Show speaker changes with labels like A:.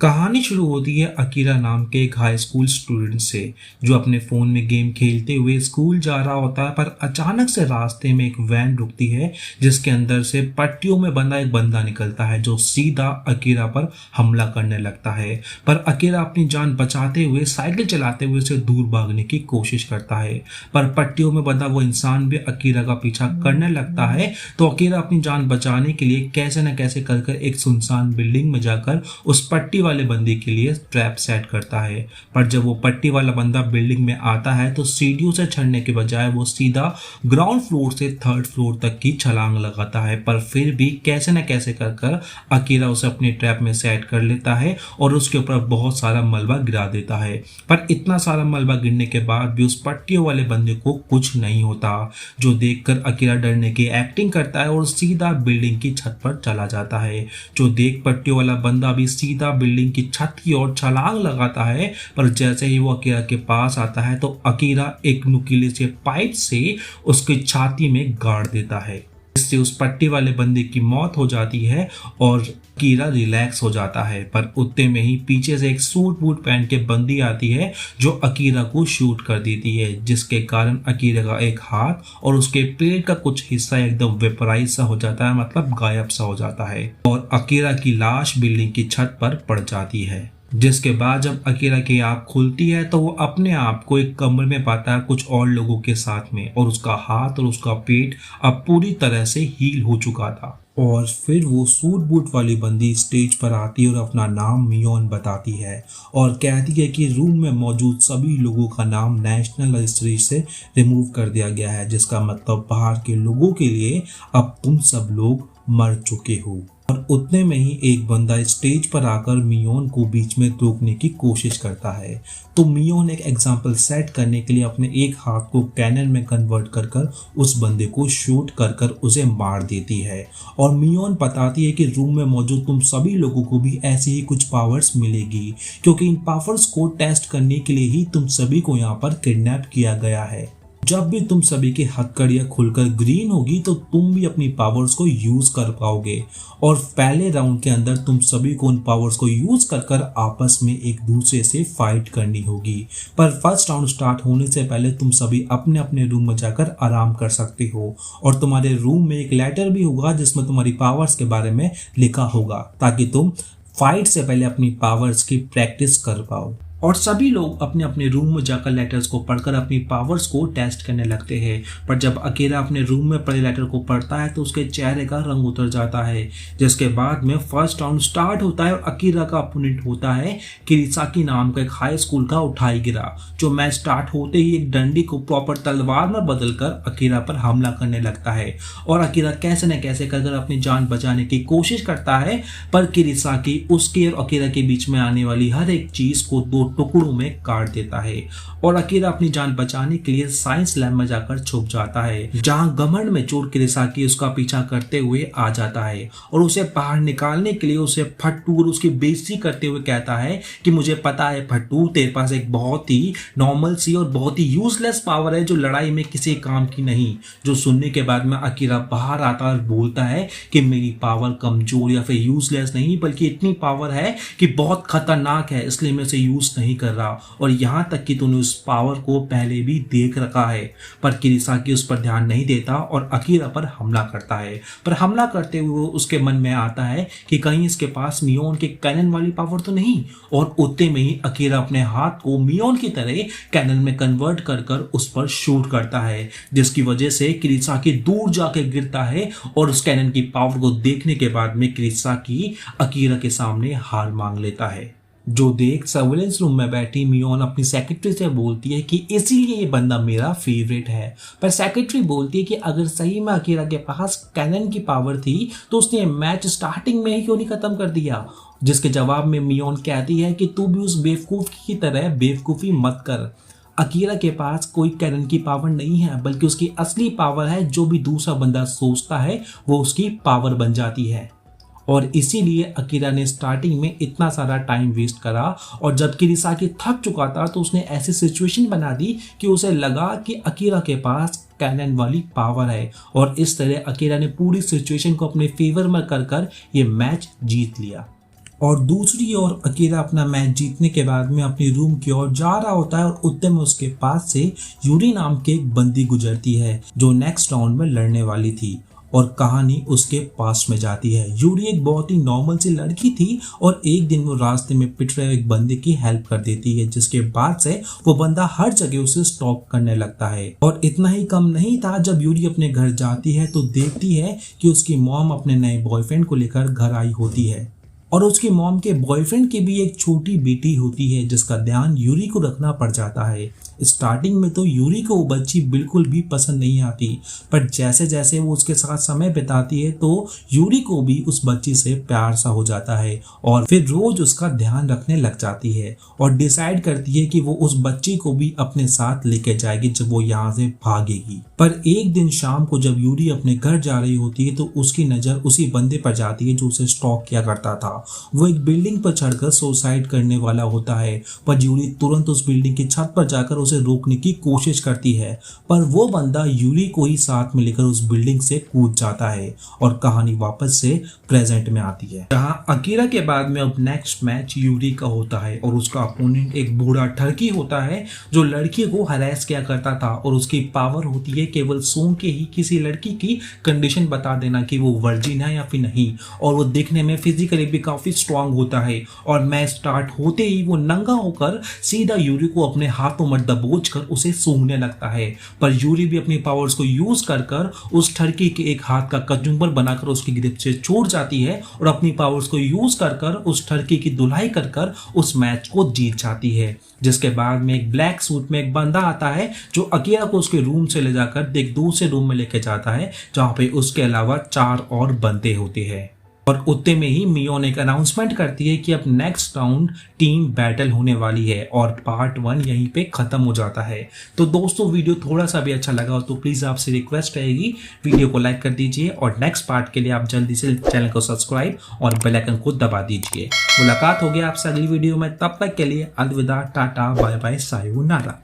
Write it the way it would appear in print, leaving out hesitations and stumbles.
A: कहानी शुरू होती है अकीरा नाम के एक हाई स्कूल स्टूडेंट से जो अपने फोन में गेम खेलते हुए स्कूल जा रहा होता है। पर अचानक से रास्ते में एक वैन रुकती है जिसके अंदर से पट्टियों में बंधा एक बंदा निकलता है जो सीधा अकीरा पर हमला करने लगता है। पर अकीरा अपनी जान बचाते हुए साइकिल चलाते हुए उसे दूर भागने की कोशिश करता है, पर पट्टियों में बंधा वो इंसान भी अकीरा का पीछा करने लगता है। तो अकीरा अपनी जान बचाने के लिए कैसे न कैसे कर एक सुनसान बिल्डिंग में जाकर उस पट्टी वाले बंदे के लिए ट्रैप सेट करता है। पर जब वो पट्टी वाला बंदा बिल्डिंग में आता है तो सीढ़ियों से चढ़ने के बजाय वो सीधा ग्राउंड फ्लोर से थर्ड फ्लोर तक की छलांग लगाता है। पर फिर भी कैसे न कैसे कर अकीरा उसे अपने ट्रैप में सेट कर लेता है और उसके ऊपर बहुत सारा मलबा गिरा देता है। पर इतना सारा मलबा गिरने के बाद भी उस पट्टियों वाले बंदे को कुछ नहीं होता, जो देखकर अकीरा डरने की एक्टिंग करता है और सीधा बिल्डिंग की छत पर चला जाता है। जो देख पट्टियों वाला बंदा भी सीधा बिल्डिंग की छत की ओर छलांग लगाता है। पर जैसे ही वो अकीरा के पास आता है तो अकीरा एक नुकीले से पाइप से उसकी छाती में गाड़ देता है, जिससे उस पट्टी वाले बंदे की मौत हो जाती है और अकीरा रिलैक्स हो जाता है। पर उतने में ही पीछे से एक सूट बूट पहन के बंदी आती है जो अकीरा को शूट कर देती है, जिसके कारण अकीरा का एक हाथ और उसके पेट का कुछ हिस्सा एकदम वेपराइज सा हो जाता है, मतलब गायब सा हो जाता है और अकीरा की लाश बिल्डिंग की छत पर पड़ जाती है। जिसके बाद जब अकीरा की आंख खुलती है तो वो अपने आप को एक कमरे में पाता है कुछ और लोगों के साथ में, और उसका हाथ और उसका पेट अब पूरी तरह से हील हो चुका था। और फिर वो सूट बूट वाली बंदी स्टेज पर आती है और अपना नाम मियोन बताती है और कहती है कि रूम में मौजूद सभी लोगों का नाम नेशनल रजिस्ट्री से रिमूव कर दिया गया है, जिसका मतलब बाहर के लोगों के लिए अब तुम सब लोग मर चुके हो। और उतने में ही एक बंदा स्टेज पर आकर मियोन को बीच में रोकने की कोशिश करता है। तो मियोन एक एग्जाम्पल सेट करने के लिए अपने एक हाथ को कैनन में कन्वर्ट कर उस बंदे को शूट कर उसे मार देती है। और मियोन बताती है कि रूम में मौजूद तुम सभी लोगों को भी ऐसी ही कुछ पावर्स मिलेगी, क्योंकि इन पावर्स को टेस्ट करने के लिए ही तुम सभी को यहाँ पर किडनैप किया गया है। जब भी तुम सभी की हथकड़ियां खुलकर ग्रीन होगी तो तुम भी अपनी पावर्स को यूज कर पाओगे, और पहले राउंड के अंदर तुम सभी को उन पावर्स को यूज कर आपस में एक दूसरे से फाइट करनी होगी। पर फर्स्ट राउंड स्टार्ट होने से पहले तुम सभी अपने अपने रूम में जाकर आराम कर सकते हो, और तुम्हारे रूम में एक लेटर भी होगा जिसमें तुम्हारी पावर्स के बारे में लिखा होगा, ताकि तुम फाइट से पहले अपनी पावर्स की प्रैक्टिस कर पाओ। और सभी लोग अपने अपने रूम में जाकर लेटर्स को पढ़कर अपनी पावर्स को टेस्ट करने लगते हैं। पर जब अकेला अपने रूम में पढ़े लेटर को पढ़ता है तो उसके चेहरे का रंग उतर जाता है। जिसके बाद में फर्स्ट राउंड स्टार्ट होता है और अकीरा का अपोनेंट होता है किरिसाकी नाम का एक हाई स्कूल का उठाई गिरा, जो मैच स्टार्ट होते ही एक डंडी को प्रॉपर तलवार में बदलकर अकीरा पर हमला करने लगता है। और अकीरा कैसे न कैसे कर अपनी जान बचाने की कोशिश करता है, पर किरिसाकी उसके और अकीरा के बीच में आने वाली हर एक चीज को दो टुकड़ों में काट देता है। और अकीरा अपनी जान बचाने के लिए साइंस लैब में जाकर छुप जाता है, जहां घमंड में चोर किरिसाकी उसका पीछा करते हुए आ जाता है और उसे बाहर निकालने के लिए उसे फट्टू और उसकी बेइज्जती करते हुए कहता है कि मुझे पता है फट्टू, तेरे पास एक बहुत ही नॉर्मल सी और बहुत ही यूजलेस पावर है जो लड़ाई में किसी काम की नहीं। जो सुनने के बाद में अकीरा बाहर आता और बोलता है कि मेरी पावर कमजोर या फिर यूजलेस नहीं, बल्कि इतनी पावर है कि बहुत खतरनाक है, इसलिए मैं इसे यूज नहीं कर रहा, और यहाँ तक कि तूने उस पावर को पहले भी देख रखा है। पर किरिसाकी उस पर ध्यान नहीं देता और अकीरा पर हमला करता है। पर हमला करते हुए उसके मन में आता है कि कहीं इसके पास मियोन के कैनन वाली पावर तो नहीं, और उतने में ही अकीरा अपने हाथ को मियोन की तरह कैनन में कन्वर्ट कर उस पर शूट करता है, जिसकी वजह से किरिसाकी दूर जाके गिरता है। और उस कैनन की पावर को देखने के बाद में किरिसाकी अकीरा के सामने हार मांग लेता है। जो देख सर्विलेंस रूम में बैठी मियोन अपनी सेक्रेटरी से बोलती है कि इसीलिए ये बंदा मेरा फेवरेट है। पर सेक्रेटरी बोलती है कि अगर सही में अकीरा के पास कैनन की पावर थी तो उसने मैच स्टार्टिंग में ही क्यों नहीं खत्म कर दिया। जिसके जवाब में मियोन कहती है कि तू भी उस बेवकूफ की तरह बेवकूफी मत कर। अकीरा के पास कोई कैनन की पावर नहीं है, बल्कि उसकी असली पावर है जो भी दूसरा बंदा सोचता है वो उसकी पावर बन जाती है। और इसीलिए अकीरा ने स्टार्टिंग में इतना सारा टाइम वेस्ट करा, और जब किरिसाकी थक चुका था तो उसने ऐसी सिचुएशन बना दी कि उसे लगा कि अकीरा के पास कैनन वाली पावर है, और इस तरह अकीरा ने पूरी सिचुएशन को अपने फेवर में कर ये मैच जीत लिया। और दूसरी ओर अकीरा अपना मैच जीतने के बाद में अपनी रूम की ओर जा रहा होता है और उतने में उसके पास से यूरी नाम की एक बंदी गुजरती है जो नेक्स्ट राउंड में लड़ने वाली थी और कहानी उसके पास में जाती है। यूरी एक बहुत ही नॉर्मल सी लड़की थी और एक दिन वो रास्ते में पिट रहे एक बंदे की हेल्प कर देती है, जिसके बाद से वो बंदा हर जगह उसे स्टॉक करने लगता है। और इतना ही कम नहीं था, जब यूरी अपने घर जाती है तो देखती है कि उसकी मॉम अपने नए बॉयफ्रेंड को लेकर घर आई होती है और उसकी मॉम के बॉयफ्रेंड की भी एक छोटी बेटी होती है जिसका ध्यान यूरी को रखना पड़ जाता है। स्टार्टिंग में तो यूरी को वो बच्ची बिल्कुल भी पसंद नहीं आती, पर जैसे जैसे वो उसके साथ समय बिताती है तो यूरी को भी उस बच्ची से प्यार सा हो जाता है और फिर रोज उसका ध्यान रखने लग जाती है और डिसाइड करती है कि वो उस बच्ची को भी अपने साथ लेके जाएगी जब वो यहाँ से भागेगी। पर एक दिन शाम को जब यूरी अपने घर जा रही होती है तो उसकी नजर उसी बंदे पर जाती है जो उसे स्टॉक किया करता था। वो एक बिल्डिंग पर चढ़कर सुसाइड करने वाला होता है, पर यूरी तुरंत उस बिल्डिंग की छत पर जाकर उसे रोकने की कोशिश करती है, पर वो बंदा यूरी को ही साथ में लेकर उस बिल्डिंग से कूद जाता है और कहानी वापस से प्रेजेंट में आती है, जहाँ अकीरा के बाद में अब नेक्स्ट मैच यूरी का होता है और उसका अपोनेंट एक बूढ़ा ठरकी होता है जो लड़की को हरास किया करता था और उसकी पावर होती है केवल सूंघ के ही किसी लड़की की कंडीशन बता देना कि वो वर्जिन है या फिर नहीं, और वो दिखने में फिजिकली भी काफी स्ट्रांग होता है। और मैच स्टार्ट होते ही वो नंगा होकर सीधा यूरी को अपने हाथों में दबोचकर उसे सूंघने लगता है, पर यूरी भी अपनी पावर्स को यूज कर उस ठरकी के एक हाथ का कचुम्बर बनाकर उसकी ग्रिप से छोड़ जाती है और अपनी पावर्स को यूज कर उस ठरकी की धुलाई कर उस मैच को जीत जाती है। जिसके बाद में एक ब्लैक सूट में एक बंदा आता है जो अकीरा को उसके रूम से ले जाकर एक दूसरे रूम में लेके जाता है जहाँ पे उसके अलावा 4 और बंदे होते हैं। और उतने में ही मियोन एक अनाउंसमेंट करती है कि अब नेक्स्ट राउंड टीम बैटल होने वाली है और पार्ट 1 यहीं पे खत्म हो जाता है। तो दोस्तों वीडियो थोड़ा सा भी अच्छा लगा हो तो प्लीज आपसे रिक्वेस्ट रहेगी वीडियो को लाइक कर दीजिए और नेक्स्ट पार्ट के लिए आप जल्दी से चैनल को सब्सक्राइब और बेल आइकन को दबा दीजिए। मुलाकात होगी आपसे अगली वीडियो में, तब तक के लिए अलविदा, टाटा, बाय बाय, सायोनारा।